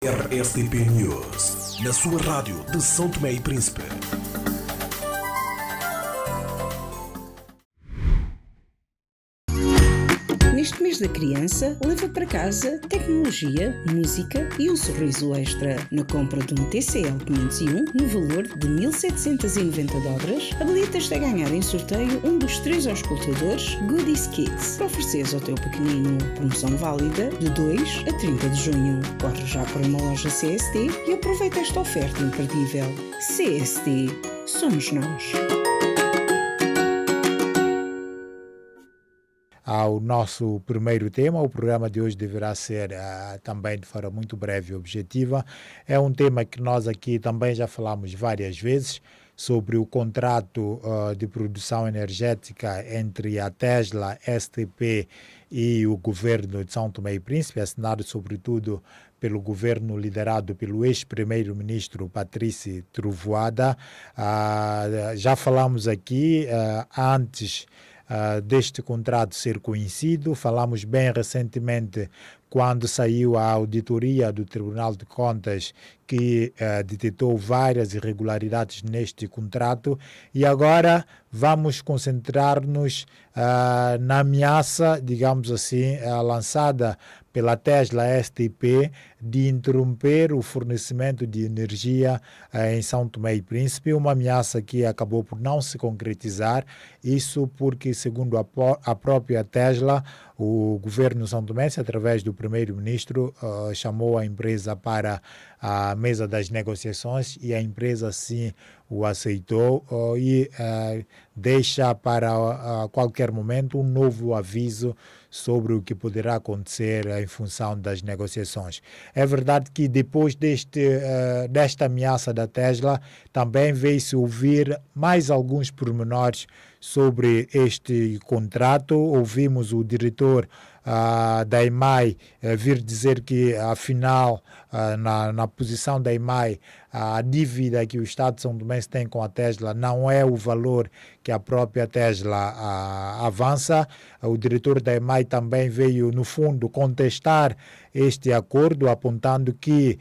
RSTP News, na sua rádio de São Tomé e Príncipe. Neste mês da criança, leva para casa tecnologia, música e um sorriso extra. Na compra de um TCL 501, no valor de $1.790, habilitas-te a ganhar em sorteio um dos 3 auscultadores Goodies Kids, para ofereceres ao teu pequenino. Promoção válida de 2 a 30 de junho. Corre já para uma loja CST e aproveita esta oferta imperdível. CST. Somos nós. Ao nosso primeiro tema, o programa de hoje deverá ser também de forma muito breve e objetiva. É um tema que nós aqui também já falamos várias vezes, sobre o contrato de produção energética entre a Tesla, STP e o governo de São Tomé e Príncipe, assinado sobretudo pelo governo liderado pelo ex-primeiro-ministro Patrício Trovoada. Já falamos aqui antes deste contrato ser conhecido. Falamos bem recentemente quando saiu a auditoria do Tribunal de Contas que detectou várias irregularidades neste contrato, e agora vamos concentrar-nos na ameaça, digamos assim, lançada pela Tesla STP de interromper o fornecimento de energia em São Tomé e Príncipe, uma ameaça que acabou por não se concretizar, isso porque, segundo a própria Tesla, o governo São Tomense, através do primeiro-ministro, chamou a empresa para a mesa das negociações e a empresa sim o aceitou e deixa para qualquer momento um novo aviso sobre o que poderá acontecer em função das negociações. É verdade que depois desta ameaça da Tesla também veio-se ouvir mais alguns pormenores sobre este contrato. Ouvimos o diretor da EMAI vir dizer que, afinal, na posição da EMAI, a dívida que o Estado de São Tomé tem com a Tesla não é o valor que a própria Tesla avança. O diretor da EMAI também veio, no fundo, contestar este acordo, apontando que,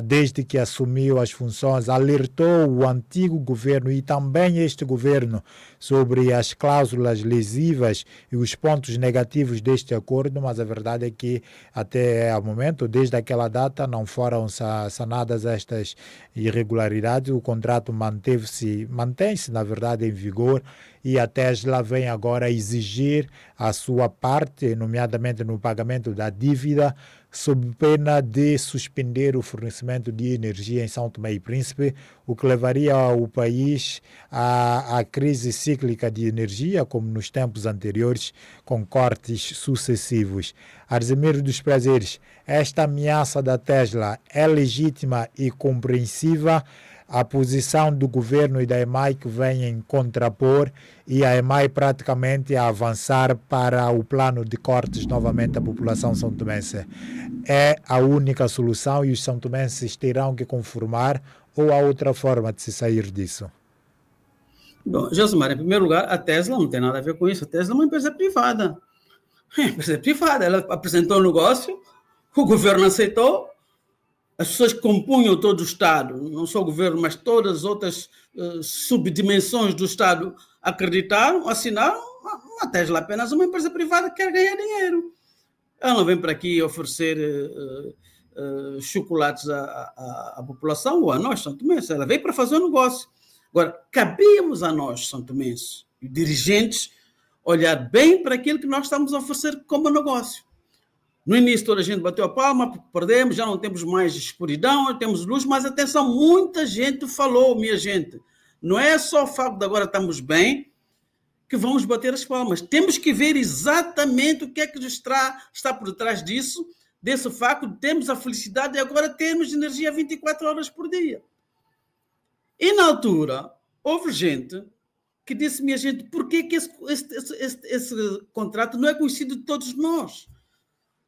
desde que assumiu as funções, alertou o antigo governo e também este governo sobre as cláusulas lesivas e os pontos negativos deste acordo, mas a verdade é que até o momento, desde aquela data, não foram sanadas estas irregularidades. O contrato mantém-se, na verdade, em vigor, e a Tesla vem agora exigir a sua parte, nomeadamente no pagamento da dívida, sob pena de suspender o fornecimento de energia em São Tomé e Príncipe, o que levaria o país à crise cíclica de energia, como nos tempos anteriores, com cortes sucessivos. Arzemiro dos Prazeres, esta ameaça da Tesla é legítima e compreensiva? A posição do governo e da EMAI que vêm contrapor, e a EMAI praticamente a avançar para o plano de cortes novamente da população são-tomense. É a única solução e os são-tomenses terão que conformar, ou há outra forma de se sair disso? Bom, Josimar, em primeiro lugar, a Tesla não tem nada a ver com isso. A Tesla é uma empresa privada. É uma empresa privada. Ela apresentou o negócio, o governo aceitou, as pessoas que compunham todo o Estado, não só o governo, mas todas as outras subdimensões do Estado acreditaram, assinaram. A Tesla é apenas uma empresa privada que quer ganhar dinheiro. Ela não vem para aqui oferecer chocolates à população ou a nós, São Tomenses. Ela veio para fazer um negócio. Agora, cabíamos a nós, São Tomenses, dirigentes, olhar bem para aquilo que nós estamos a oferecer como negócio. No início toda a gente bateu a palma, porque perdemos, já não temos mais escuridão, temos luz, mas atenção, muita gente falou, minha gente. Não é só o facto de agora estamos bem que vamos bater as palmas. Temos que ver exatamente o que é que está por detrás disso, desse facto de termos a felicidade de agora termos energia 24 horas por dia. E na altura, houve gente que disse, minha gente, por que esse contrato não é conhecido de todos nós?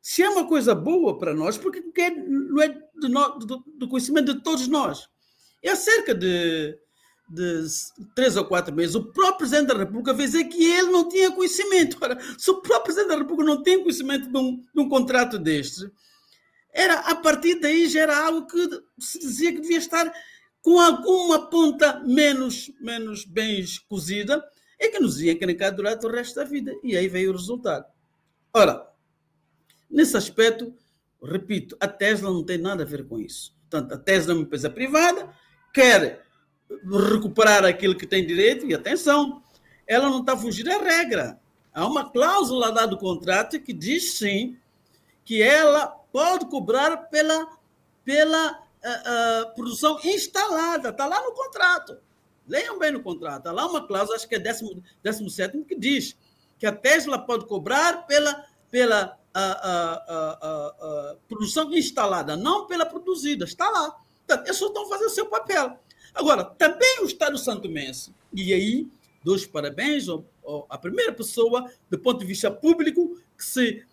Se é uma coisa boa para nós, porque não é do conhecimento de todos nós? E há cerca de 3 ou 4 meses, o próprio Presidente da República veio dizer que ele não tinha conhecimento. Ora, se o próprio Presidente da República não tem conhecimento de um contrato deste, a partir daí já era algo que se dizia que devia estar com alguma ponta menos bem cozida e que nos ia encrencar durante o resto da vida. E aí veio o resultado. Ora, nesse aspecto, repito, a Tesla não tem nada a ver com isso. Portanto, a Tesla é uma empresa privada, quer recuperar aquilo que tem direito, e atenção, ela não está a fugir da regra. Há uma cláusula lá do contrato que diz, sim, que ela pode cobrar pela produção instalada. Está lá no contrato. Leiam bem no contrato. Está lá uma cláusula, acho que é 17º, que diz que a Tesla pode cobrar pela produção instalada, não pela produzida. Está lá. Portanto, eles só estão fazendo o seu papel. Agora, também o Estado santomense, e aí dou os parabéns à primeira pessoa, do ponto de vista público, que se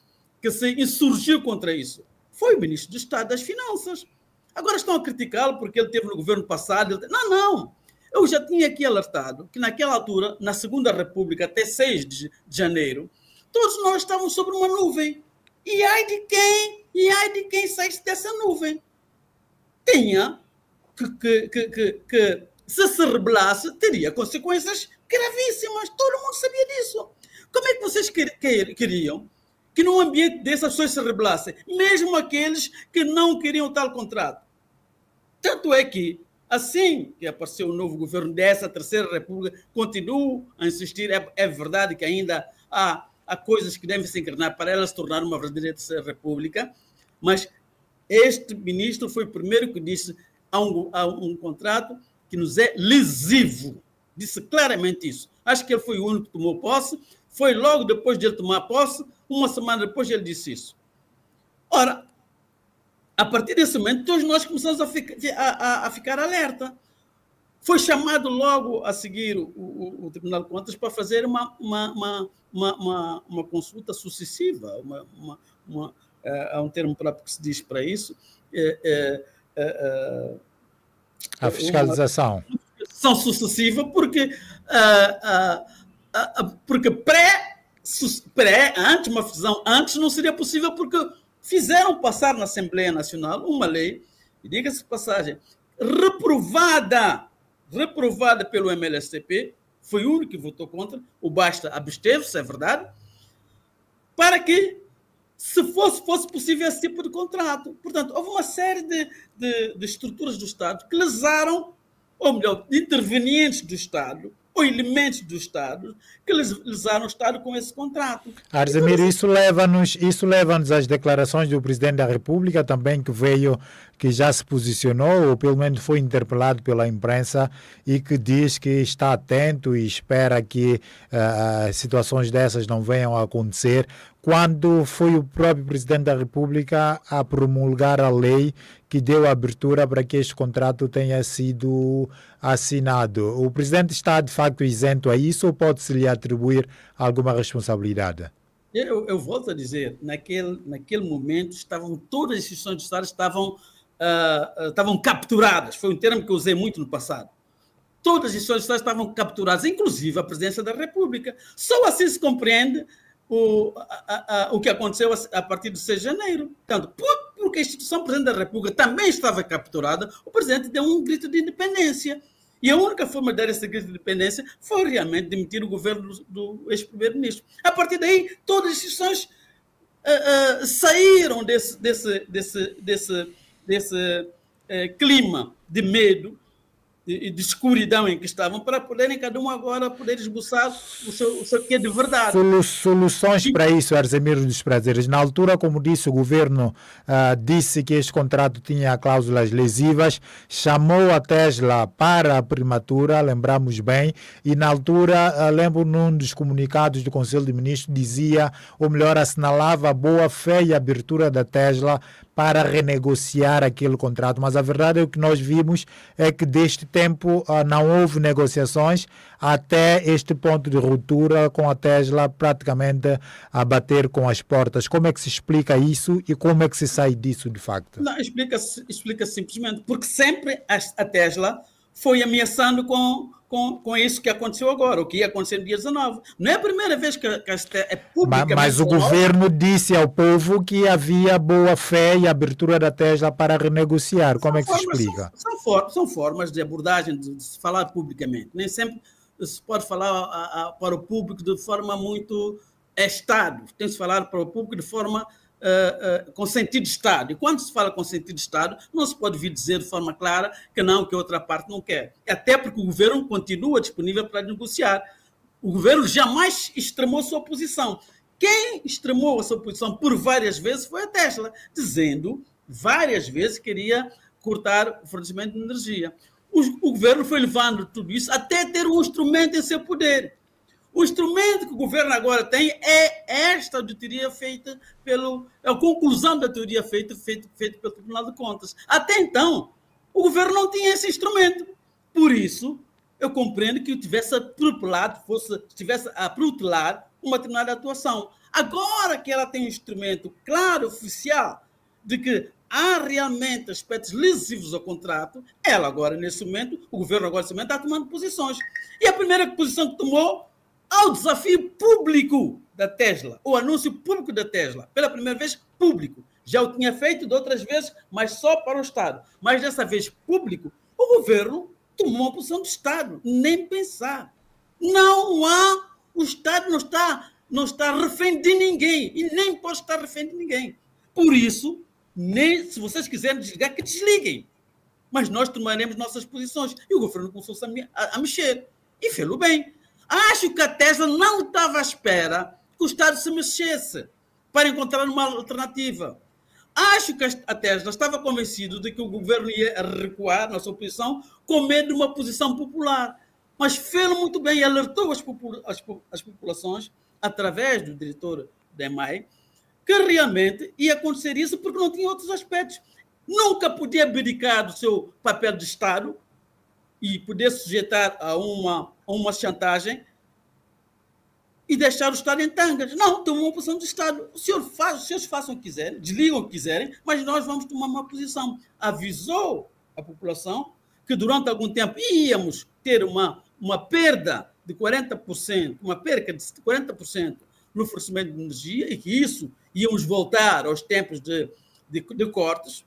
insurgiu contra isso, foi o ministro do Estado das Finanças. Agora estão a criticá-lo porque ele teve no governo passado. Não. Eu já tinha aqui alertado que naquela altura, na Segunda República, até 6 de janeiro, todos nós estávamos sobre uma nuvem. E ai de quem saísse dessa nuvem. Tinha que se rebelasse, teria consequências gravíssimas. Todo mundo sabia disso. Como é que vocês queriam que num ambiente desse as pessoas se rebelassem? Mesmo aqueles que não queriam tal contrato. Tanto é que, assim que apareceu o novo governo dessa Terceira República, continuo a insistir, é verdade que ainda há coisas que devem se encarnar para ela se tornar uma verdadeira Terceira República, mas este ministro foi o primeiro que disse há um contrato que nos é lesivo. Disse claramente isso. Acho que ele foi o único que tomou posse. Foi logo depois de ele tomar posse, uma semana depois ele disse isso. Ora, a partir desse momento, todos nós começamos a ficar alerta. Foi chamado logo a seguir o Tribunal de Contas para fazer uma consulta sucessiva. Há um termo próprio que se diz para isso. A fiscalização. São sucessiva porque antes, uma fusão antes não seria possível porque fizeram passar na Assembleia Nacional uma lei, e diga-se de passagem, reprovada pelo MLSTP, foi o único que votou contra, o Basta absteve-se, é verdade, para que se fosse possível esse tipo de contrato. Portanto, houve uma série de estruturas do Estado que lesaram, ou melhor, intervenientes do Estado, ou elementos do Estado, que lesaram o Estado com esse contrato. Arzemir, isso leva-nos às declarações do Presidente da República também, que já se posicionou, ou pelo menos foi interpelado pela imprensa, e que diz que está atento e espera que situações dessas não venham a acontecer, quando foi o próprio Presidente da República a promulgar a lei que deu abertura para que este contrato tenha sido assinado. O Presidente está, de facto, isento a isso ou pode-se lhe atribuir alguma responsabilidade? Eu volto a dizer, naquele momento, todas as instituições do Estado estavam capturadas. Foi um termo que eu usei muito no passado. Todas as instituições do Estado estavam capturadas, inclusive a Presidência da República. Só assim se compreende o que aconteceu a partir de 6 de janeiro. Portanto, porque a instituição Presidente da República também estava capturada, o Presidente deu um grito de independência. E a única forma de dar esse grito de independência foi realmente demitir o governo do ex-primeiro-ministro. A partir daí, todas as instituições saíram desse clima de medo e de escuridão em que estavam, para poderem, cada um agora, poder esboçar o seu quê de verdade. Soluções para isso, Arzemir dos Prazeres. Na altura, como disse, o governo disse que este contrato tinha cláusulas lesivas, chamou a Tesla para a primatura, lembramos bem, e na altura, lembro num dos comunicados do Conselho de Ministros, dizia, ou melhor, assinalava a boa fé e abertura da Tesla para renegociar aquele contrato, mas a verdade é que nós vimos é que deste tempo não houve negociações até este ponto de ruptura, com a Tesla praticamente a bater com as portas. Como é que se explica isso e como é que se sai disso de facto? Não, explica simplesmente porque sempre a Tesla foi ameaçando com isso que aconteceu agora, o que ia acontecer no dia 19. Não é a primeira vez que é pública. Mas o governo disse ao povo que havia boa fé e abertura da Tesla para renegociar. Como é que se explica? São formas de abordagem, de se falar publicamente. Nem sempre se pode falar para o público de forma muito Estado. Tem que se falar para o público de forma com sentido de Estado. E quando se fala com sentido de Estado, não se pode vir dizer de forma clara que não, que a outra parte não quer. Até porque o governo continua disponível para negociar. O governo jamais extremou sua posição. Quem extremou a sua posição por várias vezes foi a Tesla, dizendo várias vezes que queria cortar o fornecimento de energia. O governo foi levando tudo isso até ter um instrumento em seu poder. O instrumento que o governo agora tem é esta auditoria feita a conclusão da teoria feita pelo Tribunal de Contas. Até então, o governo não tinha esse instrumento. Por isso, eu compreendo que estivesse a protelar uma determinada atuação. Agora que ela tem um instrumento claro, oficial, de que há realmente aspectos lesivos ao contrato, ela agora, nesse momento, o governo agora, nesse momento, está tomando posições. E a primeira posição que tomou ao desafio público da Tesla, o anúncio público da Tesla, pela primeira vez público. Já o tinha feito de outras vezes, mas só para o Estado. Mas dessa vez público, o governo tomou uma posição do Estado, nem pensar. O Estado não está refém de ninguém, e nem pode estar refém de ninguém. Por isso, nem se vocês quiserem desligar, que desliguem. Mas nós tomaremos nossas posições. E o governo começou a mexer. E fez-o bem. Acho que a Tesla não estava à espera que o Estado se mexesse para encontrar uma alternativa. Acho que a Tesla estava convencido de que o governo ia recuar na sua posição com medo de uma posição popular. Mas fez muito bem e alertou as populações, através do diretor da EMAI, que realmente ia acontecer isso porque não tinha outros aspectos. Nunca podia abdicar do seu papel de Estado e poder sujeitar a uma chantagem e deixar o Estado em tangas. Não, tomou uma posição de Estado. Os senhores façam o que quiserem, desligam o que quiserem, mas nós vamos tomar uma posição. Avisou a população que durante algum tempo íamos ter uma perda de 40%, uma perca de 40% no fornecimento de energia e que isso íamos voltar aos tempos de cortes,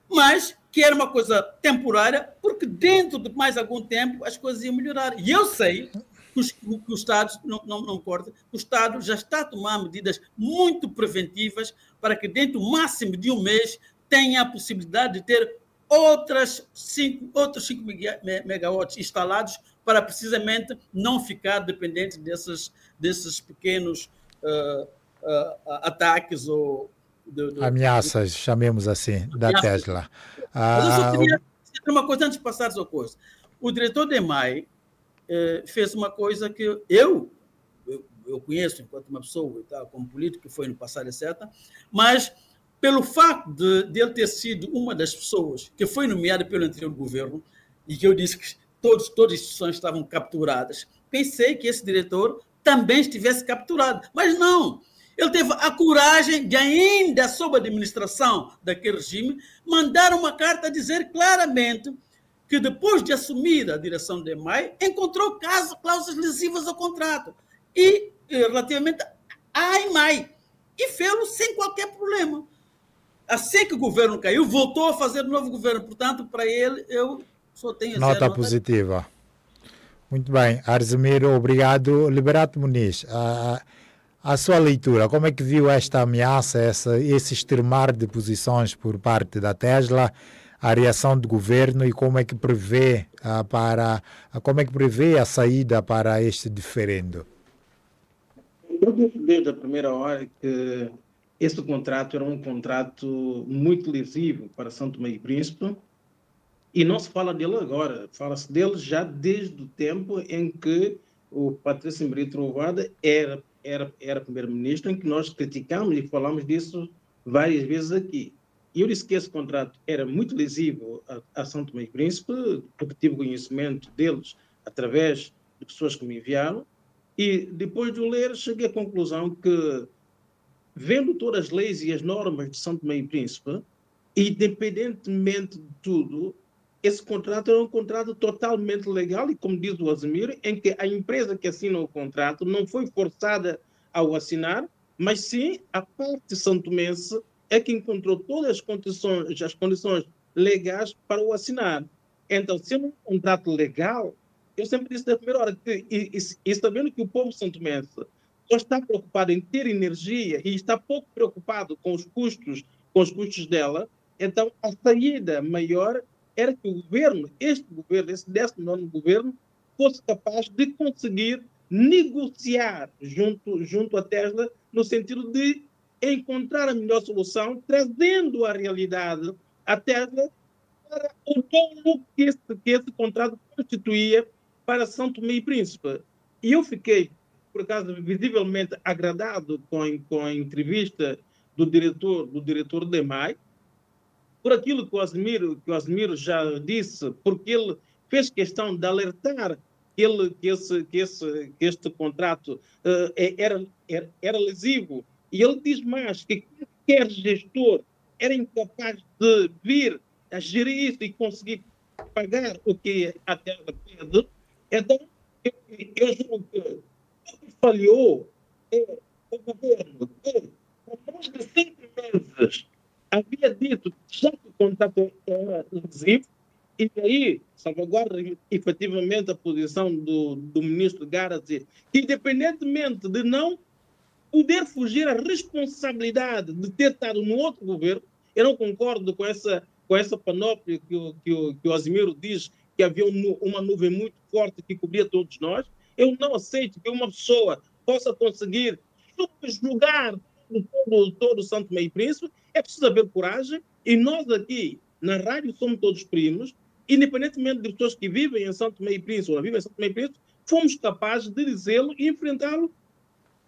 mas que era uma coisa temporária, porque dentro de mais algum tempo as coisas iam melhorar. E eu sei que o Estado, não corta, o Estado já está a tomar medidas muito preventivas para que dentro do máximo de um mês tenha a possibilidade de ter outros 5 megawatts instalados para precisamente não ficar dependente desses pequenos ataques ou ameaças, chamemos assim, da Tesla. Mas eu só queria dizer uma coisa antes de passar a coisa. O diretor da EMAI fez uma coisa que eu conheço enquanto uma pessoa, como político, que foi no passado, etc., mas pelo facto de ele ter sido uma das pessoas que foi nomeada pelo anterior governo e que eu disse que todas as instituições estavam capturadas, pensei que esse diretor também estivesse capturado. Mas não. Ele teve a coragem de, ainda sob a administração daquele regime, mandar uma carta a dizer claramente que, depois de assumir a direção da EMAI, encontrou cláusulas lesivas ao contrato e relativamente à EMAI. E fez-lo sem qualquer problema. Assim que o governo caiu, voltou a fazer um novo governo. Portanto, para ele, eu só tenho nota positiva. Muito bem. Arzemiro, obrigado. Liberato Muniz, a sua leitura, como é que viu esta ameaça, esse extremar de posições por parte da Tesla, a reação do governo e como é que prevê a saída para este diferendo? Eu disse desde a primeira hora que este contrato era um contrato muito lesivo para São Tomé e Príncipe e não se fala dele agora, fala-se dele já desde o tempo em que o Patrício Emery Trovoada era primeiro-ministro, em que nós criticamos e falamos disso várias vezes aqui. E eu disse que esse contrato era muito lesivo a São Tomé e Príncipe, porque tive conhecimento deles através de pessoas que me enviaram, e depois de o ler cheguei à conclusão que, vendo todas as leis e as normas de São Tomé e Príncipe, independentemente de tudo, esse contrato era um contrato totalmente legal e, como diz o Asemiro, em que a empresa que assina o contrato não foi forçada ao assinar, mas sim a parte santomense é que encontrou todas as condições legais para o assinar. Então, sendo um contrato legal, eu sempre disse da primeira hora que, e sabendo que o povo santomense só está preocupado em ter energia e está pouco preocupado com os custos dela, então a saída maior era que o governo, este governo, esse 19º governo, fosse capaz de conseguir negociar junto à Tesla, no sentido de encontrar a melhor solução, trazendo a realidade à Tesla para o dono que esse contrato constituía para São Tomé e Príncipe. E eu fiquei, por acaso, visivelmente agradado com a entrevista do diretor de EMAI, por aquilo que o Asemiro já disse, porque ele fez questão de alertar que este contrato era lesivo. E ele diz mais que qualquer gestor era incapaz de vir a gerir isso e conseguir pagar o que a terra pede. Então, eu julgo que o que falhou é o governo que, por mais de 5 meses, havia dito já que o contrato era lesivo, e daí salvaguarda efetivamente a posição do ministro Garasi, que, independentemente de não poder fugir à responsabilidade de ter estado no outro governo, eu não concordo com essa panóplia que o Asemiro diz que havia uma nuvem muito forte que cobria todos nós. Eu não aceito que uma pessoa possa conseguir subjugar todo o São Tomé e Príncipe. É preciso haver coragem, e nós aqui na rádio somos todos primos, independentemente de pessoas que vivem em São Tomé e Príncipe ou não vivem em São Tomé e Príncipe, fomos capazes de dizê-lo e enfrentá-lo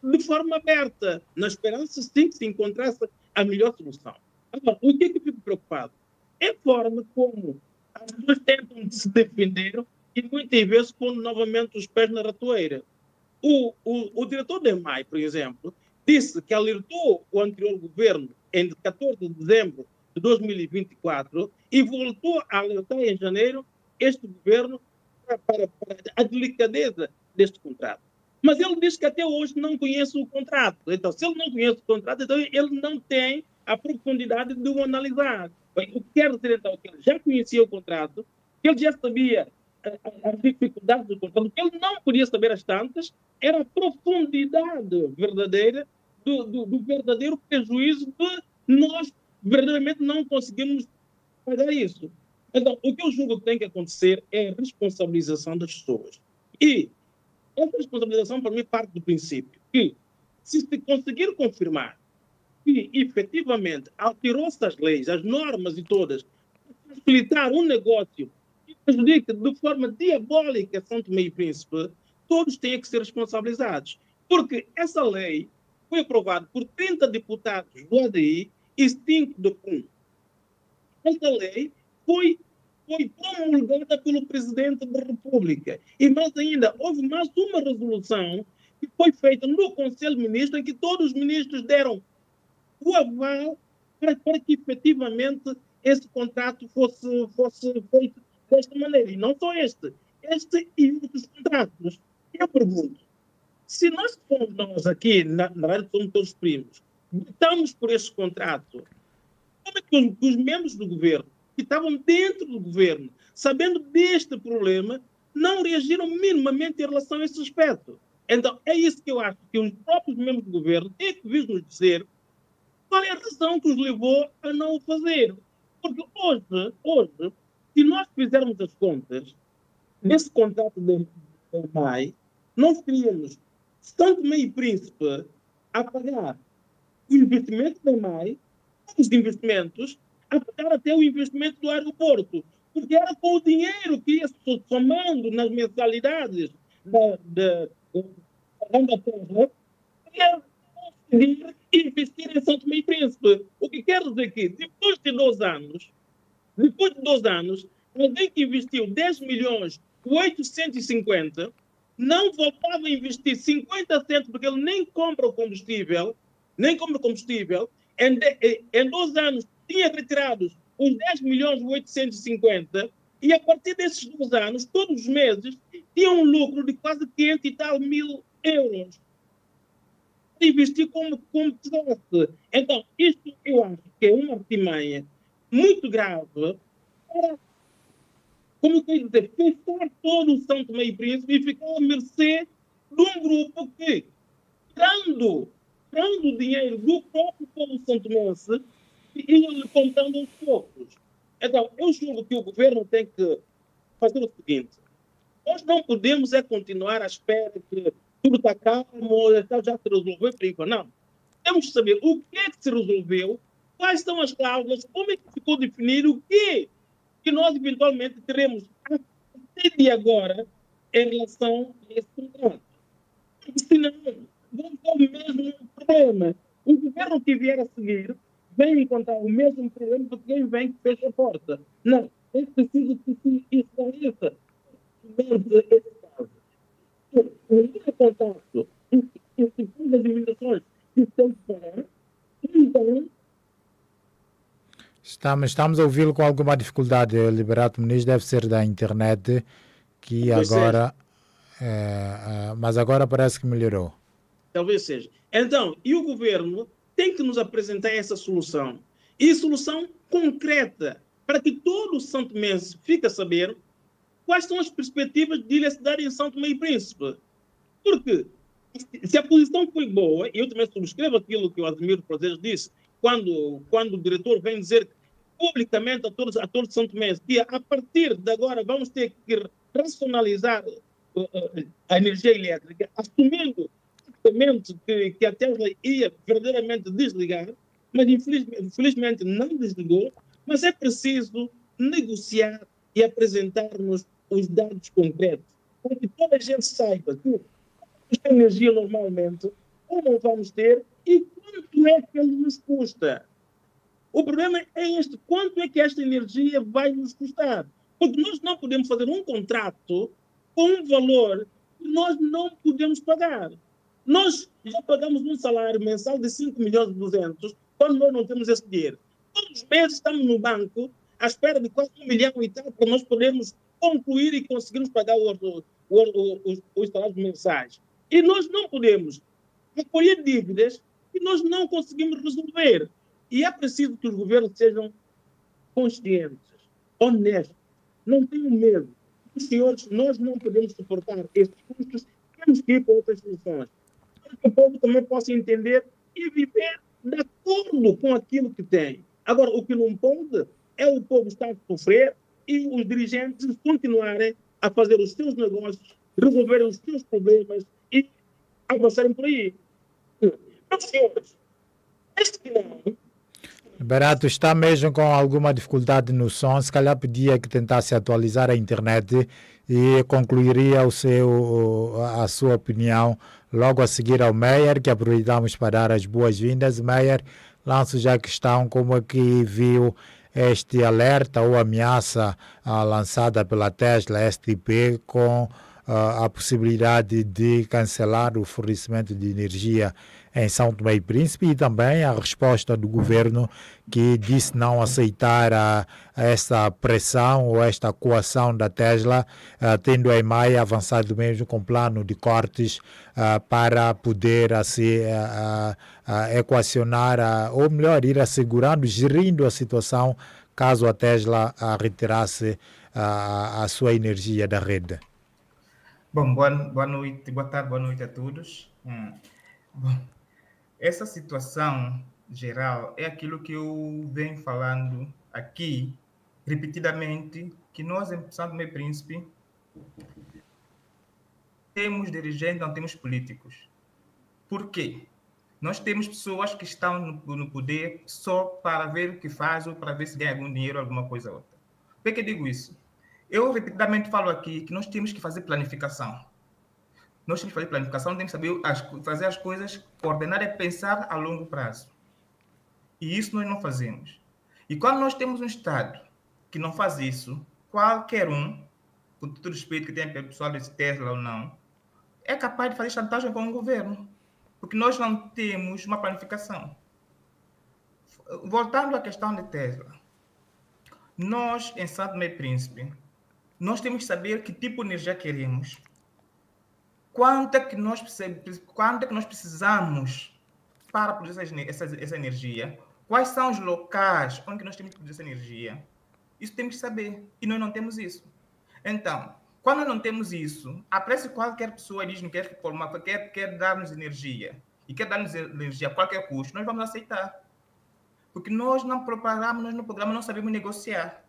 de forma aberta, na esperança, sim, que se encontrasse a melhor solução. Agora, o que é que eu fico preocupado? É a forma como as pessoas tentam se defender e muitas vezes pondo novamente os pés na ratoeira. O diretor da EMAI, por exemplo, disse que alertou o anterior governo em 14 de dezembro de 2024 e voltou a alertar em janeiro este governo para a delicadeza deste contrato. Mas ele diz que até hoje não conhece o contrato. Então, se ele não conhece o contrato, então ele não tem a profundidade de o analisar. Bem, o que quer dizer, então, que ele já conhecia o contrato, que ele já sabia as dificuldades do contrato, o que ele não podia saber as tantas era a profundidade verdadeira do verdadeiro prejuízo de nós verdadeiramente não conseguimos pagar isso. Então, o que eu julgo que tem que acontecer é a responsabilização das pessoas. E essa responsabilização, para mim, parte do princípio que, se conseguir confirmar que, efetivamente, alterou-se as leis, as normas e todas, para facilitar um negócio que prejudica de forma diabólica São Tomé e Príncipe, todos têm que ser responsabilizados. Porque essa lei foi aprovada por 30 deputados do ADI e 5 do PUM. Essa lei foi promulgada pelo Presidente da República. E mais ainda, houve mais uma resolução que foi feita no Conselho de Ministros, em que todos os ministros deram o aval para que efetivamente esse contrato fosse feito desta maneira. E não só este e outros contratos. Eu pergunto, se nós aqui na rádio somos todos primos, lutamos por este contrato, como é que os membros do governo que estavam dentro do governo, sabendo deste problema, não reagiram minimamente em relação a esse aspecto? Então, é isso que eu acho, que os próprios membros do governo têm que vir nos dizer qual é a razão que os levou a não o fazer. Porque hoje, se nós fizermos as contas nesse contrato de maio, nós teríamos São Tomé e Príncipe a pagar o investimento da maio, os investimentos, a pagar até o investimento do aeroporto, porque era com o dinheiro que ia somando nas mensalidades da terra, ia conseguir investir em São Tomé e Príncipe. O que quer dizer que, depois de 2 anos, alguém que investiu 10 milhões 850 não voltava a investir 50 centos, porque ele nem compra combustível, em 2 anos tinha retirado os 10 milhões 850, E a partir desses 2 anos, todos os meses, tinham um lucro de quase 500 e tal mil euros. Investir como troço. Então, isto eu acho que é uma artimanha muito grave para, como eu quero dizer, fechar todo o São Tomé e Príncipe e ficar à mercê de um grupo que, tirando o dinheiro do próprio povo santomense, iam-lhe comprando aos poucos. Então, eu julgo que o governo tem que fazer o seguinte: nós não podemos continuar à espera que tudo está calmo, já se resolveu, perigo. Não. Temos que saber o que é que se resolveu, quais são as cláusulas, como é que ficou definido, o que nós eventualmente teremos a partir de agora em relação a esse contrato. Porque senão, vamos ter o mesmo problema. O governo que vier a seguir vem encontrar o mesmo problema porque quem vem que fecha a porta. Não, é preciso que se esclareça esse caso. O único contato entre as limitações que estão parar, então. Estamos a ouvi-lo com alguma dificuldade, Liberato Muniz, deve ser da internet, que agora. Mas agora parece que melhorou. Talvez seja. Então, e o governo tem que nos apresentar essa solução. E solução concreta, para que todo o São Tomense fique a saber quais são as perspectivas de eletricidade em São Tomé e Príncipe. Porque se a posição foi boa, e eu também subscrevo aquilo que o Ademir Prazeres disse, quando o diretor vem dizer publicamente a todos os São Tomenses que a partir de agora vamos ter que racionalizar a energia elétrica, assumindo que a Tesla ia verdadeiramente desligar, mas infelizmente não desligou, mas é preciso negociar e apresentar-nos os dados concretos, para que toda a gente saiba que esta energia normalmente ou não vamos ter e quanto é que ele nos custa. O problema é este: quanto é que esta energia vai nos custar? Porque nós não podemos fazer um contrato com um valor que nós não podemos pagar. Nós já pagamos um salário mensal de 5.200.000 quando nós não temos esse dinheiro. Todos os meses estamos no banco à espera de quase 1 milhão e tal para nós podermos concluir e conseguirmos pagar os salários mensais. E nós não podemos recolher dívidas que nós não conseguimos resolver. E é preciso que os governos sejam conscientes, honestos, não tenham medo. Os senhores, nós não podemos suportar estes custos, temos que ir para outras soluções. Para que o povo também possa entender e viver de acordo com aquilo que tem. Agora, o que não pode é o povo estar a sofrer e os dirigentes continuarem a fazer os seus negócios, resolverem os seus problemas e avançarem por aí. Meus senhores, este final... Barato, está mesmo com alguma dificuldade no som, se calhar pedia que tentasse atualizar a internet e concluiria a sua opinião logo a seguir ao Meyer, que aproveitamos para dar as boas-vindas. Meyer, lanço já a questão: como é que viu este alerta ou ameaça lançada pela Tesla STP com a possibilidade de cancelar o fornecimento de energia em São Tomé e Príncipe, e também a resposta do governo, que disse não aceitar essa pressão ou esta coação da Tesla, tendo a EMAI avançado mesmo com plano de cortes para poder assim, equacionar, ou melhor, ir assegurando, gerindo a situação caso a Tesla retirasse a sua energia da rede. Bom, boa noite, boa tarde, boa noite a todos. Bom, essa situação geral é aquilo que eu venho falando aqui repetidamente, que nós em São Tomé e Príncipe temos dirigentes, não temos políticos. Por quê? Nós temos pessoas que estão no poder só para ver o que faz ou para ver se ganha algum dinheiro ou alguma coisa ou outra. Por que eu digo isso? Eu repetidamente falo aqui que nós temos que fazer planificação. Nós temos que fazer planificação, temos que saber fazer as coisas, coordenar e pensar a longo prazo. E isso nós não fazemos. E quando nós temos um Estado que não faz isso, qualquer um, com todo o respeito que tem pelo pessoal desse Tesla ou não, é capaz de fazer chantagem com o governo. Porque nós não temos uma planificação. Voltando à questão de Tesla, nós, em São Tomé e Príncipe, nós temos que saber que tipo de energia queremos, quanto é que nós precisamos para produzir essa energia, quais são os locais onde nós temos que produzir essa energia. Isso temos que saber, e nós não temos isso. Então, quando não temos isso, aparece qualquer pessoa diz que quer dar-nos energia, e quer dar-nos energia a qualquer custo, nós vamos aceitar. Porque nós não preparamos, nós no programa não sabemos negociar.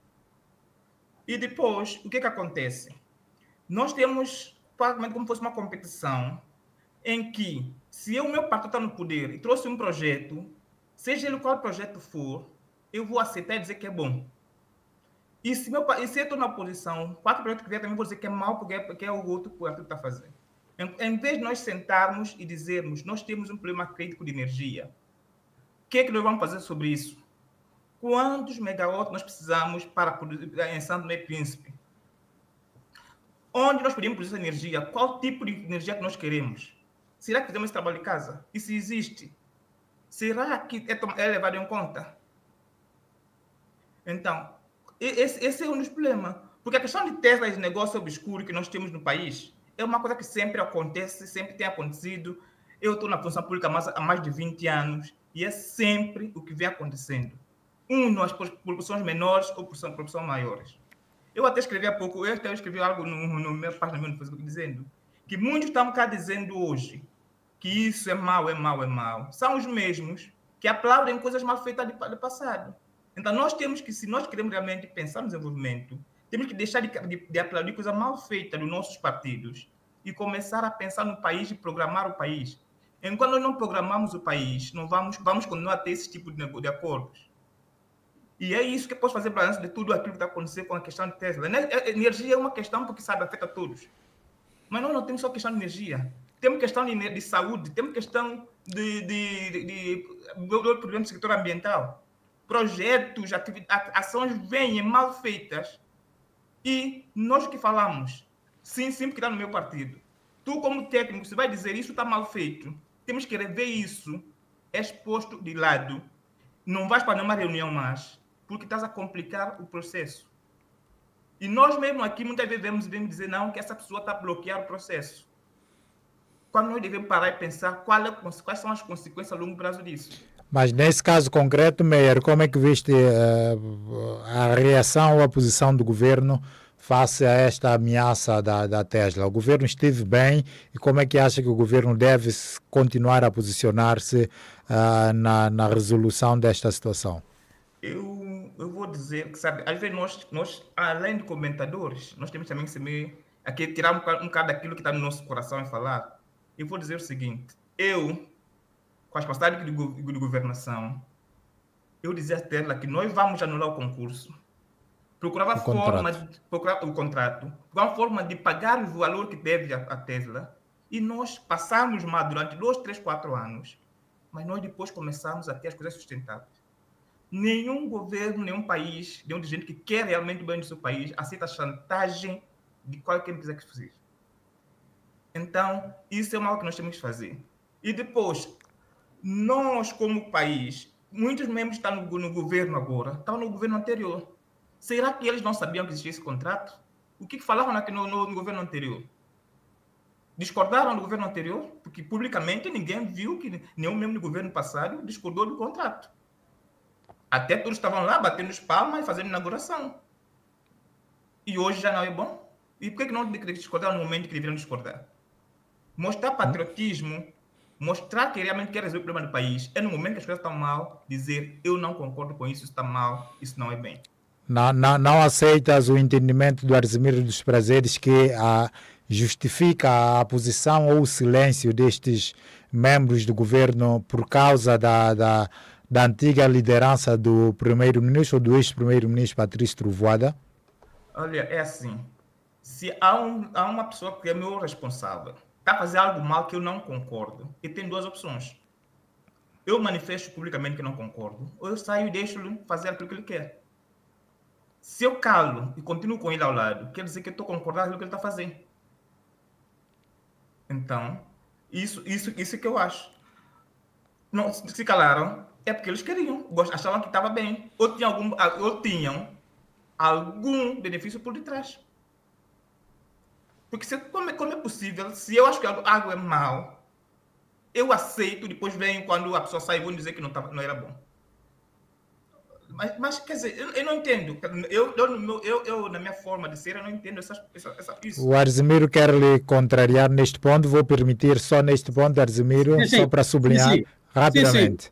E depois, o que acontece? Nós temos, praticamente como se fosse uma competição, em que, se o meu partido está no poder e trouxe um projeto, seja ele qual projeto for, eu vou aceitar e dizer que é bom. E se eu estou na oposição, qualquer projeto que vier também vou dizer que é mau, porque é o outro que o partido está fazendo. Em vez de nós sentarmos e dizermos, nós temos um problema crítico de energia, o que é que nós vamos fazer sobre isso? Quantos megawatts nós precisamos para produzir em Santo Tomé e Príncipe? Onde nós podemos produzir essa energia? Qual tipo de energia que nós queremos? Será que fizemos esse trabalho de casa? E se existe, será que é levado em conta? Então, esse é um dos problemas. Porque a questão de Tesla e de negócio obscuro que nós temos no país é uma coisa que sempre acontece, sempre tem acontecido. Eu estou na função pública há mais de 20 anos e é sempre o que vem acontecendo. Nas proporções menores ou proporções maiores. Eu até escrevi há pouco, eu escrevi algo no meu página no Facebook dizendo que muitos estão cá dizendo hoje que isso é mau, é mau, é mau. São os mesmos que aplaudem coisas mal feitas do passado. Então, nós temos que, se nós queremos realmente pensar no desenvolvimento, temos que deixar de aplaudir coisas mal feitas dos nossos partidos e começar a pensar no país e programar o país. Enquanto nós não programamos o país, não vamos continuar a ter esse tipo de acordos. E é isso que pode fazer balanço de tudo aquilo que está acontecendo com a questão de Tesla. A energia é uma questão porque, sabe, afeta todos. Mas nós não temos só questão de energia. Temos questão de saúde, temos questão de problemas do setor ambiental. Projetos, ações vêm mal feitas. E nós que falamos, sim, porque está no meu partido. Tu, como técnico, você vai dizer isso está mal feito. Temos que rever isso, exposto de lado. Não vais para nenhuma reunião mais, porque estás a complicar o processo. E nós mesmo aqui, muitas vezes, devemos dizer não, que essa pessoa está a bloquear o processo. Quando nós devemos parar e pensar quais são as consequências a longo prazo disso. Mas nesse caso concreto, Meyer, como é que viste a reação ou a posição do governo face a esta ameaça da Tesla? O governo esteve bem e como é que acha que o governo deve continuar a posicionar-se na resolução desta situação? Eu vou dizer que, sabe, às vezes nós além de comentadores, nós temos também que tirar um bocado daquilo que está no nosso coração e falar. Eu vou dizer o seguinte, com as capacidades de governação, eu dizia a Tesla que nós vamos anular o concurso, procurava o contrato, uma forma de pagar o valor que deve a Tesla, e nós passamos mal durante 2, 3, 4 anos, mas nós depois começamos a ter as coisas sustentáveis. Nenhum governo, nenhum país, nenhum dirigente que quer realmente o bem do seu país aceita a chantagem de qualquer empresa que fizer. Então, isso é algo que nós temos que fazer. E depois, nós como país, muitos membros estão no governo agora, estão no governo anterior. Será que eles não sabiam que existia esse contrato? O que falavam no governo anterior? Discordaram do governo anterior? Porque publicamente ninguém viu que nenhum membro do governo passado discordou do contrato. Até todos estavam lá batendo os palmas e fazendo inauguração. E hoje já não é bom? E por que não discordaram no momento que deveriam discordar? Mostrar patriotismo, mostrar que realmente quer resolver o problema do país, é no momento que as coisas estão mal, dizer eu não concordo com isso está mal, isso não é bem. Não aceitas o entendimento do Arzimeiro dos Prazeres que justifica a posição ou o silêncio destes membros do governo por causa da antiga liderança do primeiro-ministro ou do ex-primeiro-ministro Patrício Trovoada? Olha, é assim, se há uma pessoa que é meu responsável, está a fazer algo mal que eu não concordo, e tem duas opções. Eu manifesto publicamente que não concordo, ou eu saio e deixo-lhe fazer aquilo que ele quer. Se eu calo e continuo com ele ao lado, quer dizer que eu estou concordando com o que ele está fazendo. Então, isso que eu acho. Não, se calaram, é porque eles queriam, achavam que estava bem, ou tinham algum benefício por detrás. Porque como é possível, se eu acho que algo é mal, eu aceito, depois vem quando a pessoa sai e vou dizer que não era bom. Mas quer dizer, eu não entendo. Eu, na minha forma de ser, eu não entendo isso. O Arzimiro quer lhe contrariar neste ponto. Vou permitir só neste ponto, Arzimiro, só para sublinhar rapidamente. Sim.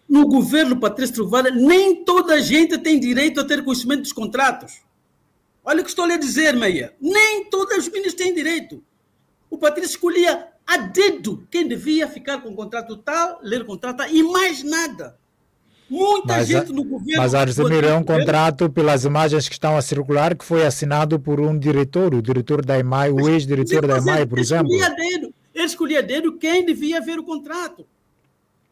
No governo Patrício Trovoada, nem toda a gente tem direito a ter conhecimento dos contratos. Olha o que estou a lhe dizer, Meia. Nem todos os ministros têm direito. O Patrício escolhia a dedo quem devia ficar com o contrato tal, ler o contrato tal, e mais nada. Muita gente no governo... Mas, Arzimiro, é um contrato, pelas imagens que estão a circular, que foi assinado por um diretor, o diretor da EMAI, o ex-diretor da EMAI, por exemplo. Ele escolhia a dedo quem devia ver o contrato.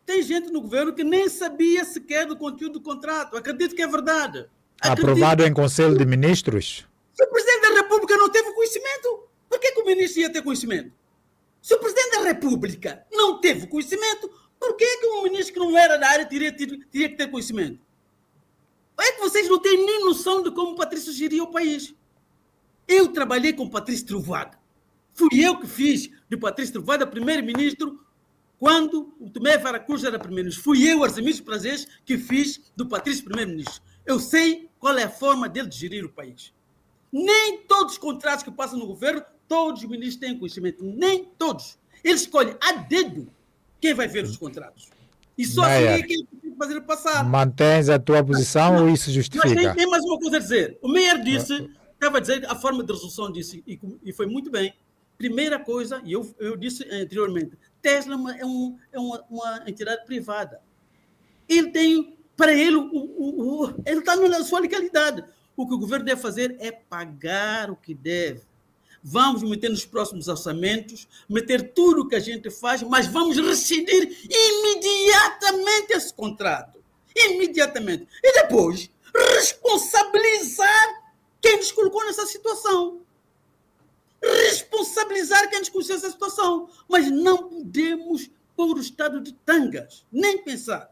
Tem gente no governo que nem sabia sequer do conteúdo do contrato. Acredito que é verdade. Aprovado em Conselho de Ministros? Se o Presidente da República não teve conhecimento, por que o ministro ia ter conhecimento? Se o Presidente da República não teve conhecimento, por que um ministro que não era da área teria que ter conhecimento? É que vocês não têm nem noção de como o Patrício geria o país. Eu trabalhei com o Patrício Trovoada. Fui eu que fiz de Patrício Trovoada primeiro-ministro quando o Tomé Vara Cruz era primeiro-ministro. Fui eu, Arzimiro Prazeres, que fiz do Patrício primeiro-ministro. Eu sei qual é a forma dele de gerir o país. Nem todos os contratos que passam no governo, todos os ministros têm conhecimento. Nem todos. Ele escolhe a dedo quem vai ver os contratos. E só assim é que ele tem que fazer passar. Mantens a tua posição ou isso justifica? Mas tem mais uma coisa a dizer. O Meyer estava a dizer, a forma de resolução disse, e foi muito bem. Primeira coisa, e eu disse anteriormente, Tesla é uma entidade privada. Ele tem, para ele, ele está na sua legalidade. O que o governo deve fazer é pagar o que deve. Vamos meter nos próximos orçamentos, meter tudo o que a gente faz, mas vamos rescindir imediatamente esse contrato. Imediatamente. E depois, responsabilizar quem nos colocou nessa situação. Responsabilizar quem nos colocou nessa situação. Mas não podemos pôr o estado de tangas, nem pensar.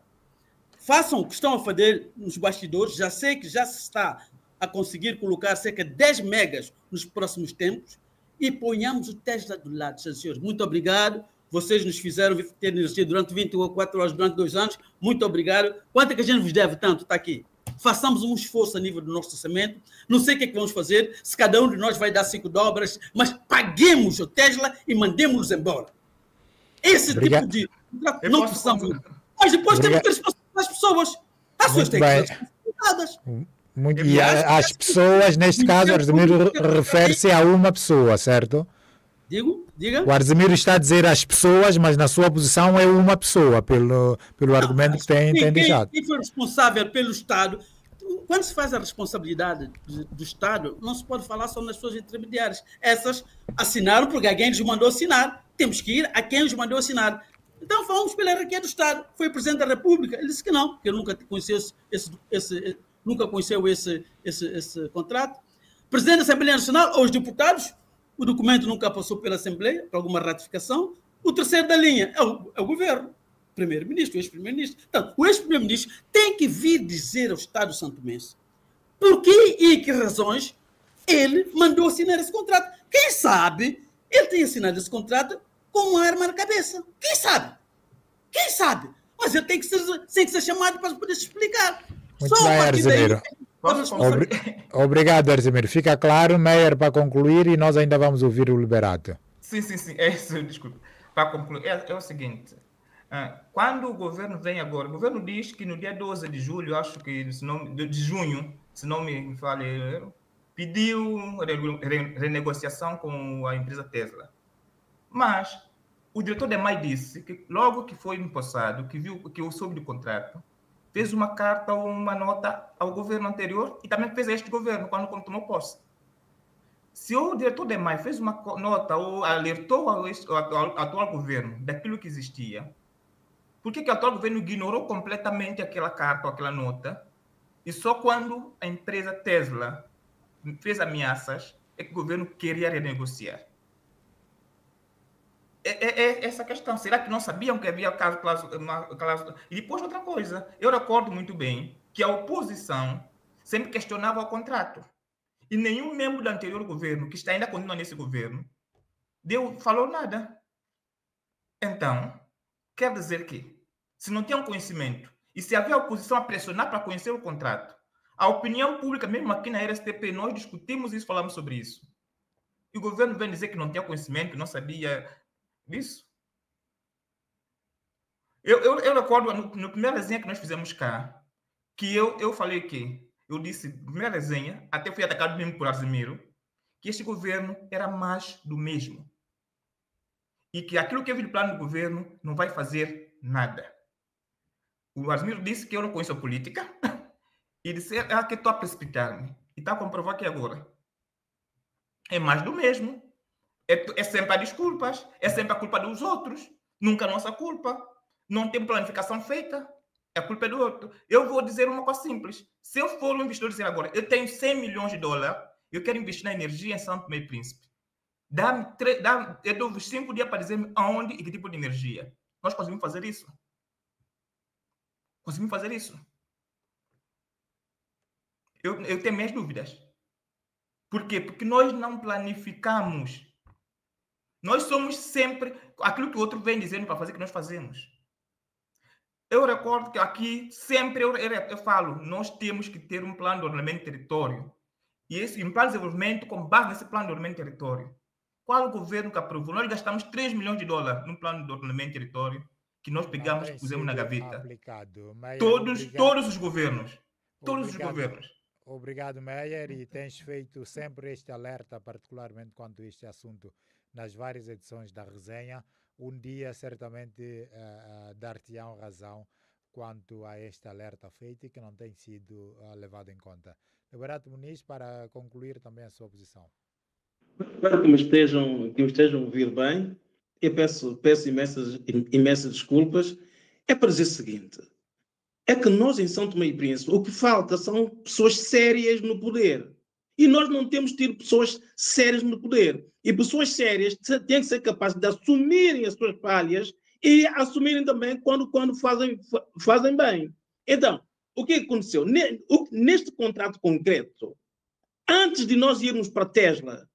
Façam o que estão a fazer nos bastidores, já sei que já se está a conseguir colocar cerca de 10 megas nos próximos tempos e ponhamos o Tesla do lado, senhores. Muito obrigado. Vocês nos fizeram ter energia durante 24 horas, durante 2 anos. Muito obrigado. Quanto é que a gente vos deve tanto? Está aqui. Façamos um esforço a nível do nosso orçamento. Não sei o que é que vamos fazer, se cada um de nós vai dar $5, mas paguemos o Tesla e mandemos-los embora. Esse tipo de... Não precisamos... Mas depois temos que ter responsabilidade das pessoas. As pessoas têm que ser responsabilizadas. E as pessoas, neste caso, o Arzimiro refere-se a uma pessoa, certo? Diga. O Arzimiro está a dizer as pessoas, mas na sua posição é uma pessoa, pelo argumento que tem deixado. Quem foi responsável pelo Estado, quando se faz a responsabilidade do Estado, não se pode falar só nas pessoas intermediárias. Essas assinaram porque alguém lhes mandou assinar. Temos que ir a quem lhes mandou assinar. Então, falamos pela hierarquia do Estado. Foi o Presidente da República. Ele disse que não, que ele nunca conheceu esse contrato. Presidente da Assembleia Nacional, ou os deputados, o documento nunca passou pela Assembleia, para alguma ratificação. O terceiro da linha é o governo, primeiro-ministro, o ex-primeiro-ministro. Então, o ex-primeiro-ministro tem que vir dizer ao Estado santomense por que e que razões ele mandou assinar esse contrato. Quem sabe ele tem assinado esse contrato com uma arma na cabeça. Quem sabe? Mas ele tem que ser chamado para poder se explicar. Muito bem, Arzimiro. Obrigado, Arzimiro. Fica claro, Meyer, para concluir, e nós ainda vamos ouvir o Liberato. Sim. É isso, desculpa. Para concluir, é o seguinte. Quando o governo vem agora, o governo diz que no dia 12 de julho, acho que de junho, se não me fale, pediu renegociação com a empresa Tesla. Mas o diretor da EMAI disse que logo que foi empossado, que eu soube do contrato, fez uma carta ou uma nota ao governo anterior e também fez a este governo quando tomou posse. Se o diretor da EMAI fez uma nota ou alertou ao atual governo daquilo que existia, por que o atual governo ignorou completamente aquela carta ou aquela nota e só quando a empresa Tesla fez ameaças é que o governo queria renegociar? É essa questão. Será que não sabiam que havia cláusula? E depois outra coisa. Eu recordo muito bem que a oposição sempre questionava o contrato. E nenhum membro do anterior governo, que está ainda continua nesse governo, falou nada. Então, quer dizer que, se não tinham conhecimento, e se havia oposição a pressionar para conhecer o contrato, a opinião pública, mesmo aqui na RSTP, nós discutimos isso, falamos sobre isso. E o governo vem dizer que não tinha conhecimento, que não sabia disso. Eu recordo, na primeira resenha que nós fizemos cá, que eu falei que, eu disse, na primeira resenha, até fui atacado mesmo por Arsemiro, que este governo era mais do mesmo. E que aquilo que eu vi no plano do governo não vai fazer nada. O Arsemiro disse que eu não conheço a política e disse que estou a precipitar-me. E está a comprovar que agora é mais do mesmo. É sempre a desculpas, é sempre a culpa dos outros, nunca a nossa culpa. Não tem planificação feita, a culpa é do outro. Eu vou dizer uma coisa simples. Se eu for um investidor dizer agora, eu tenho 100 milhões de dólares, eu quero investir na energia em São Tomé e Príncipe. Eu dou 5 dias para dizer aonde e que tipo de energia. Nós conseguimos fazer isso. Conseguimos fazer isso. Eu tenho minhas dúvidas. Por quê? Porque nós não planificamos. Nós somos sempre aquilo que o outro vem dizendo para fazer que nós fazemos. Eu recordo que aqui sempre eu falo, nós temos que ter um plano de ordenamento de território. E um plano de desenvolvimento com base nesse plano de ordenamento de território. Qual o governo que aprovou? Nós gastamos 3 milhões de dólares num plano de ordenamento de território que nós pegamos e pusemos na gaveta. Todos os governos. Todos os governos. Obrigado, Meyer, e tens feito sempre este alerta, particularmente quanto a este assunto, nas várias edições da resenha. Um dia, certamente, dar-te-ão razão quanto a este alerta feito e que não tem sido levado em conta. Liberato Muniz, para concluir também a sua posição. Espero que me estejam a ouvir bem. Eu peço imensas desculpas. É para dizer o seguinte. É que nós, em São Tomé e Príncipe, o que falta são pessoas sérias no poder. E nós não temos tido pessoas sérias no poder. E pessoas sérias têm que ser capazes de assumirem as suas falhas e assumirem também quando fazem bem. Então, o que aconteceu? Neste contrato concreto, antes de nós irmos para a Tesla,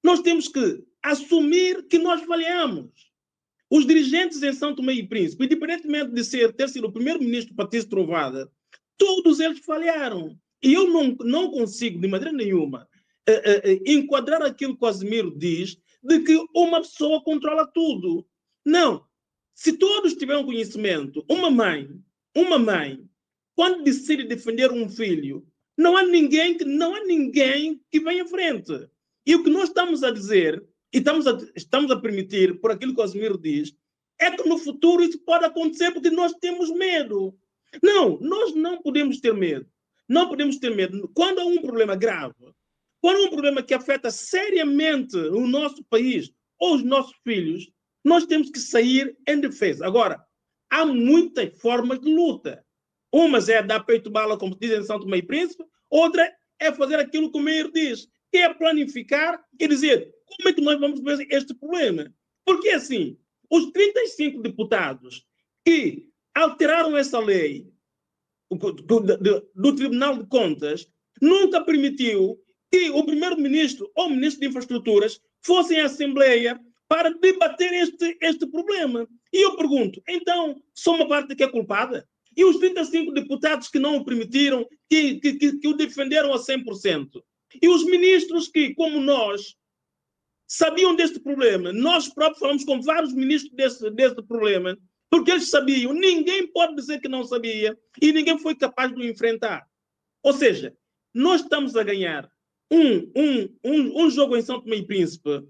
nós temos que assumir que nós falhamos. Os dirigentes em São Tomé e Príncipe, independentemente de ter sido o primeiro-ministro Patrício Trovoada, todos eles falharam. E eu não consigo, de maneira nenhuma, enquadrar aquilo que o Arsemiro diz, de que uma pessoa controla tudo. Não. Se todos tiverem conhecimento, uma mãe, quando decide defender um filho, não há ninguém que venha à frente. E o que nós estamos a dizer, e estamos a permitir, por aquilo que o Arsemiro diz, é que no futuro isso pode acontecer porque nós temos medo. Não, nós não podemos ter medo. Não podemos ter medo. Quando há um problema grave, quando há um problema que afeta seriamente o nosso país ou os nossos filhos, nós temos que sair em defesa. Agora, há muitas formas de luta. Umas é dar peito-bala, como dizem em São Tomé e Príncipe, outra é fazer aquilo que o Meyer diz, que é planificar e dizer como é que nós vamos ver este problema. Porque, assim, os 35 deputados que alteraram essa lei do Tribunal de Contas nunca permitiu que o primeiro-ministro ou o ministro de Infraestruturas fossem à Assembleia para debater este problema. E eu pergunto, então, só uma parte que é culpada? E os 35 deputados que não o permitiram, que o defenderam a 100%? E os ministros que, como nós, sabiam deste problema? Nós próprios falamos com vários ministros deste problema, porque eles sabiam. Ninguém pode dizer que não sabia e ninguém foi capaz de o enfrentar. Ou seja, nós estamos a ganhar um jogo em São Tomé e Príncipe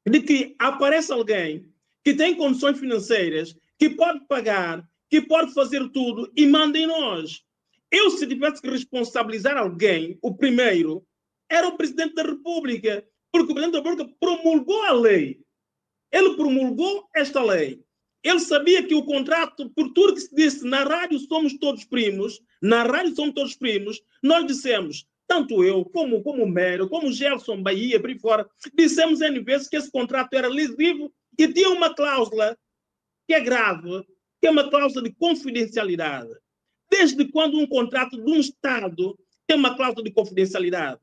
de que aparece alguém que tem condições financeiras, que pode pagar, que pode fazer tudo e manda em nós. Eu, se tivesse que responsabilizar alguém, o primeiro era o Presidente da República, porque o Presidente da República promulgou a lei. Ele promulgou esta lei. Ele sabia que o contrato, por tudo que se disse, na rádio somos todos primos, nós dissemos, tanto eu, como o Mero, como o Gelson Bahia, por aí fora, dissemos N vezes que esse contrato era lesivo e tinha uma cláusula que é grave, que é uma cláusula de confidencialidade. Desde quando um contrato de um Estado tem uma cláusula de confidencialidade?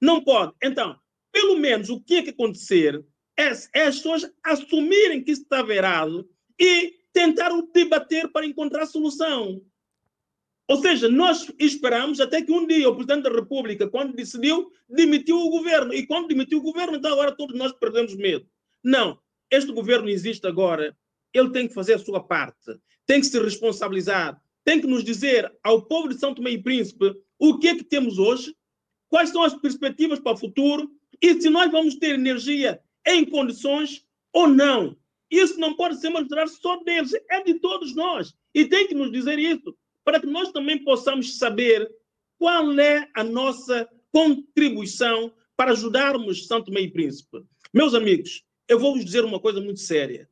Não pode. Então, pelo menos o que é que acontecer é as pessoas assumirem que isso estava errado e tentaram debater para encontrar solução. Ou seja, nós esperamos até que um dia o Presidente da República, quando decidiu, demitiu o governo. E quando demitiu o governo, então agora todos nós perdemos medo. Não. Este governo existe agora. Ele tem que fazer a sua parte. Tem que se responsabilizar. Tem que nos dizer ao povo de São Tomé e Príncipe o que é que temos hoje, quais são as perspectivas para o futuro e se nós vamos ter energia em condições ou não. Isso não pode ser uma responsabilidade só deles, é de todos nós. E tem que nos dizer isso, para que nós também possamos saber qual é a nossa contribuição para ajudarmos São Tomé e Príncipe. Meus amigos, eu vou vos dizer uma coisa muito séria.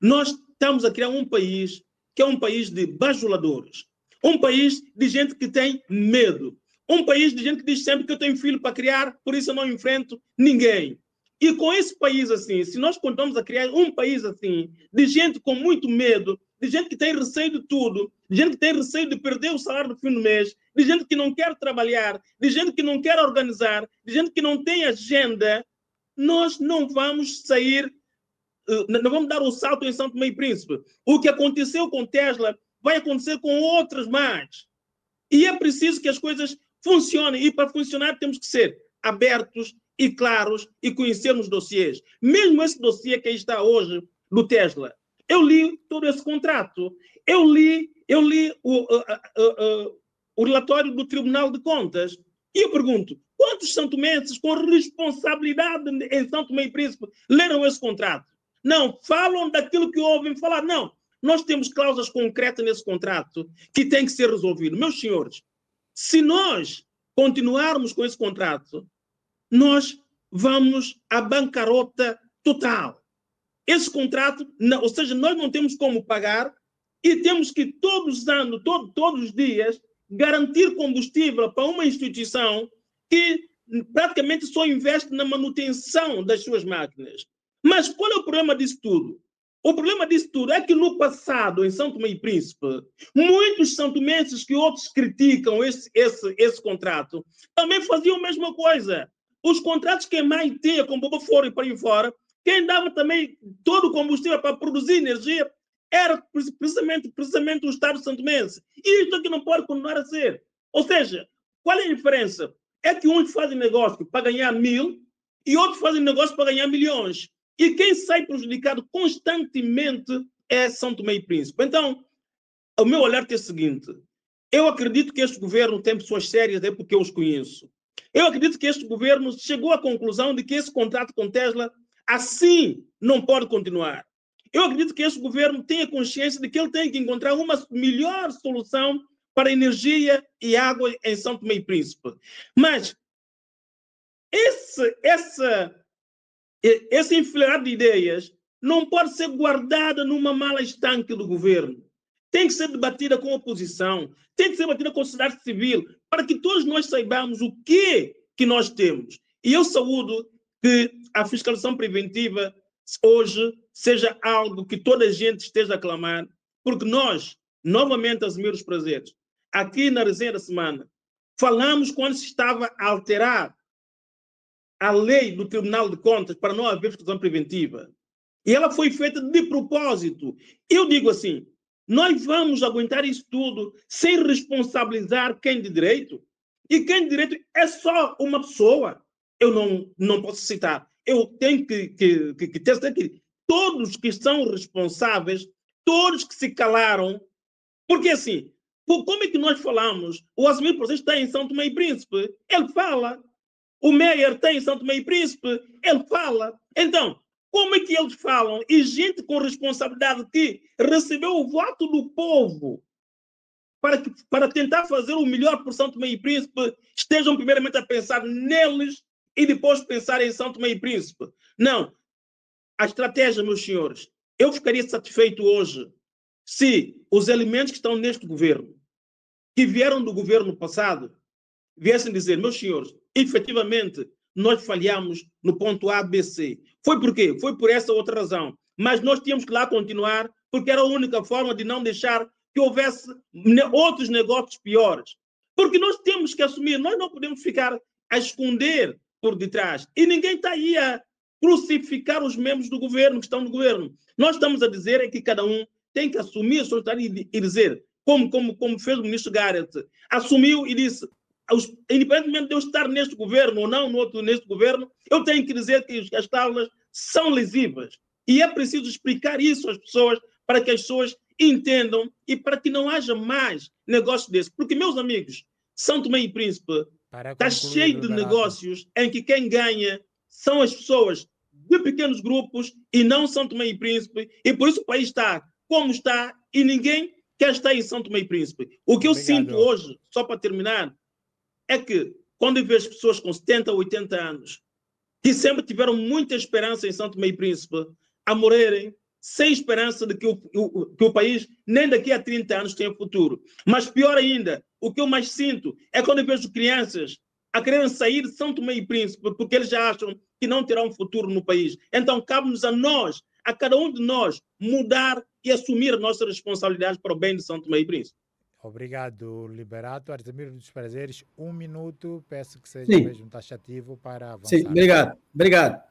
Nós estamos a criar um país que é um país de bajuladores, um país de gente que tem medo, um país de gente que diz sempre que eu tenho filho para criar, por isso eu não enfrento ninguém. E com esse país assim, se nós continuamos a criar um país assim, de gente com muito medo, de gente que tem receio de tudo, de gente que tem receio de perder o salário no fim do mês, de gente que não quer trabalhar, de gente que não quer organizar, de gente que não tem agenda, nós não vamos sair, não vamos dar o salto em São Tomé e Príncipe. O que aconteceu com Tesla vai acontecer com outras mais. E é preciso que as coisas funcionem. E para funcionar temos que ser abertos e claros e conhecermos dossiês. Mesmo esse dossiê que aí está hoje do Tesla. Eu li todo esse contrato. Eu li o relatório do Tribunal de Contas. E eu pergunto, quantos santomenses com responsabilidade em São Tomé e Príncipe leram esse contrato? Não, falam daquilo que ouvem falar. Não, nós temos cláusulas concretas nesse contrato que tem que ser resolvido. Meus senhores, se nós continuarmos com esse contrato, nós vamos à bancarrota total. Esse contrato, não, ou seja, nós não temos como pagar e temos que todos os anos, todos os dias, garantir combustível para uma instituição que praticamente só investe na manutenção das suas máquinas. Mas qual é o problema disso tudo? O problema disso tudo é que no passado, em São Tomé e Príncipe, muitos santomenses que outros criticam esse contrato também faziam a mesma coisa. Os contratos que mais tinha com Bobo Fora e para aí fora, quem dava também todo o combustível para produzir energia era precisamente o Estado santomense. E isso aqui não pode continuar a ser. Ou seja, qual é a diferença? É que uns fazem negócio para ganhar 1.000 e outros fazem negócio para ganhar milhões. E quem sai prejudicado constantemente é São Tomé e Príncipe. Então, o meu olhar é o seguinte. Eu acredito que este governo tem pessoas sérias, é porque eu os conheço. Eu acredito que este governo chegou à conclusão de que esse contrato com Tesla assim não pode continuar. Eu acredito que este governo tenha consciência de que ele tem que encontrar uma melhor solução para energia e água em São Tomé e Príncipe. Mas essa enfileirada de ideias não pode ser guardada numa mala estanque do governo. Tem que ser debatida com a oposição, tem que ser debatida com a sociedade civil, para que todos nós saibamos o que nós temos. E eu saúdo que a fiscalização preventiva hoje seja algo que toda a gente esteja a clamar, porque nós, novamente, assumir os prazeres. Aqui na resenha da semana, falamos quando se estava a alterar a lei do Tribunal de Contas para não haver fiscalização preventiva. E ela foi feita de propósito. Eu digo assim, nós vamos aguentar isso tudo sem responsabilizar quem de direito? E quem de direito é só uma pessoa. Eu não posso citar. Eu tenho que ter que todos que são responsáveis, todos que se calaram, porque assim, como é que nós falamos? O Asmir Processo está em São Tomé e Príncipe, ele fala. O Meyer está em São Tomé e Príncipe, ele fala. Então, como é que eles falam? E gente com responsabilidade que recebeu o voto do povo para tentar fazer o melhor por São Tomé e Príncipe, estejam primeiramente a pensar neles e depois pensar em São Tomé e Príncipe. Não. A estratégia, meus senhores, eu ficaria satisfeito hoje se os elementos que estão neste governo, que vieram do governo passado, viessem dizer, meus senhores, efetivamente, nós falhamos no ponto A, B, C. Foi por quê? Foi por essa outra razão. Mas nós tínhamos que lá continuar, porque era a única forma de não deixar que houvesse outros negócios piores. Porque nós temos que assumir, nós não podemos ficar a esconder por detrás. E ninguém está aí a crucificar os membros do governo, que estão no governo. Nós estamos a dizer é que cada um tem que assumir a sua responsabilidade e dizer, como fez o ministro Gareth, assumiu e disse, independentemente de eu estar neste governo ou não neste governo, eu tenho que dizer que as cláusulas são lesivas. E é preciso explicar isso às pessoas, para que as pessoas entendam e para que não haja mais negócio desse. Porque, meus amigos, São Tomé e Príncipe está cheio de negócios em que quem ganha são as pessoas de pequenos grupos e não São Tomé e Príncipe. E por isso o país está como está e ninguém quer estar em São Tomé e Príncipe. O que eu sinto hoje, só para terminar, é que quando eu vejo pessoas com 70, 80 anos que sempre tiveram muita esperança em São Tomé e Príncipe a morrerem sem esperança de que o país nem daqui a 30 anos tenha futuro. Mas pior ainda, o que eu mais sinto é quando eu vejo crianças a quererem sair de São Tomé e Príncipe porque eles já acham que não terão um futuro no país. Então cabe-nos a nós, a cada um de nós, mudar e assumir a nossa responsabilidade para o bem de São Tomé e Príncipe. Obrigado, Liberato. Artemiro dos Prazeres, 1 minuto. Peço que seja mesmo taxativo para avançar. Sim, obrigado.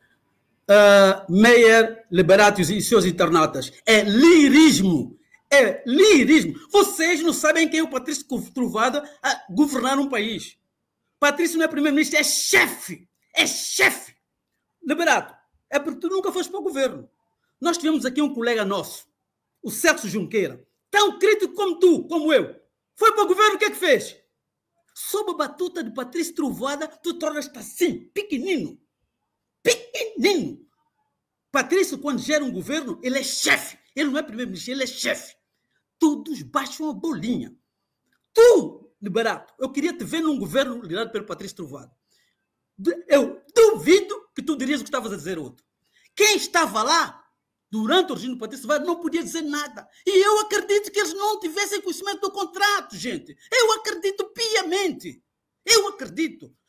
Meyer, Liberato e seus internautas, é lirismo. Vocês não sabem quem é o Patrício Trovoada a governar um país. Patrício não é primeiro-ministro, é chefe. Liberato, é porque tu nunca foste para o governo. Nós tivemos aqui um colega nosso, o Celso Junqueira, tão crítico como tu, como eu. Foi para o governo, o que é que fez? Sob a batuta de Patrício Trovoada, tu tornas-te assim, pequenino. Patrício, quando gera um governo, ele é chefe. Ele não é primeiro-ministro, ele é chefe. Todos baixam a bolinha. Tu, Liberato, eu queria te ver num governo liderado pelo Patrício Trovoada. Eu duvido que tu dirias o que estavas a dizer outro. Quem estava lá durante o regime do Patrício Trovoada não podia dizer nada. E eu acredito que eles não tivessem conhecimento do contrato, gente. Eu acredito piamente.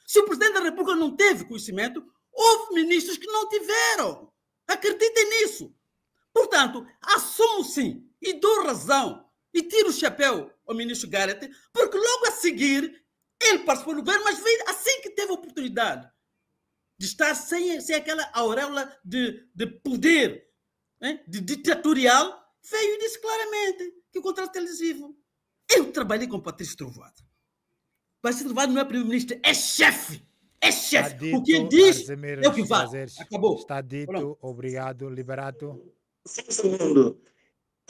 Se o Presidente da República não teve conhecimento, houve ministros que não tiveram. Acreditem nisso. Portanto, assumo sim e dou razão e tiro o chapéu ao ministro Gareth, porque logo a seguir ele participou do governo, mas veio assim que teve a oportunidade de estar sem aquela auréola de poder, né, de ditatorial, veio e disse claramente que o contrato é lesivo. Eu trabalhei com Patrício Trovoada. Patrício Trovoada não é primeiro-ministro, é chefe. Dito, o que ele diz é o que vale. Acabou. Está dito. Pronto. Obrigado, Liberato. Só um segundo.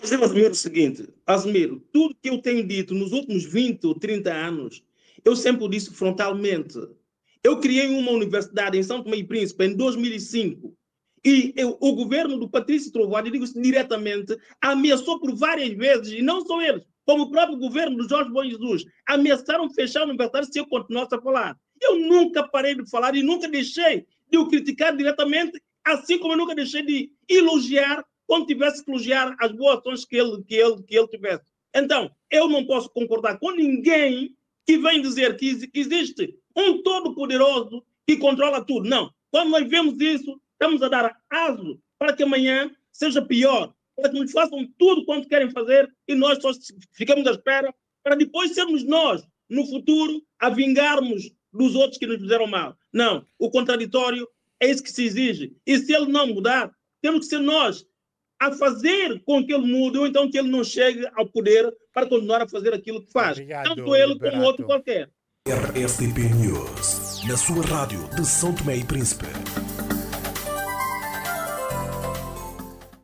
Asmiro, o seguinte. Asmiro, tudo que eu tenho dito nos últimos 20 ou 30 anos, eu sempre o disse frontalmente. Eu criei uma universidade em São Tomé e Príncipe em 2005 e o governo do Patrício Trovoada, digo-se diretamente, ameaçou por várias vezes, e não só eles, como o próprio governo do Jorge Bom Jesus, ameaçaram fechar a universidade se eu continuasse a falar. Eu nunca parei de falar e nunca deixei de o criticar diretamente, assim como eu nunca deixei de elogiar quando tivesse que elogiar as boas ações que ele tivesse. Então, eu não posso concordar com ninguém que vem dizer que existe um todo-poderoso que controla tudo. Não. Quando nós vemos isso, estamos a dar aso para que amanhã seja pior, para que nos façam tudo quanto querem fazer e nós só ficamos à espera para depois sermos nós, no futuro, a vingarmos dos outros que nos fizeram mal. Não. O contraditório é isso que se exige. E se ele não mudar, temos que ser nós a fazer com que ele mude ou então que ele não chegue ao poder para continuar a fazer aquilo que faz. Obrigado, tanto ele Liberato. como outro qualquer. RSTP News, na sua rádio de São Tomé e Príncipe.